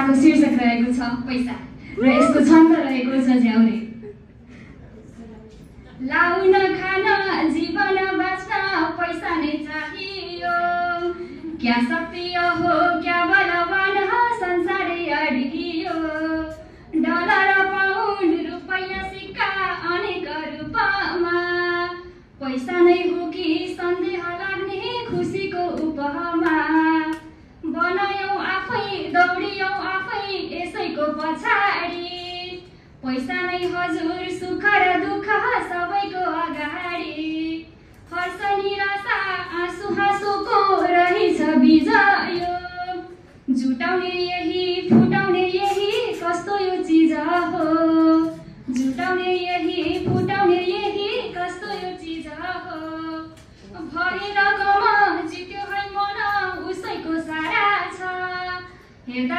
कविताको शीर्षक रहेको छ पैसा र यसको छन्द रहेको छ झ्याउरे। लाउन खान जीवन बाँच्न पैसा नै चाहियो, क्या शक्ति हो क्या बलवान हो संसारै अडियो। डलर पाउन्ड रुपैयाँ सिक्का अनेक रूपमा, पैसा नै हो कि सन्देह लाग्ने खुसीको उपहारमा। बनायौँ आफै दौडियौँ आफै यसैको पछाडि, पैसा नै हजुर सुख र दुःख सबैको अगाडि। हर्ष निराशा आँसु हाँसोको रहेछ बिजयो, जुटाउने यही फुटाउने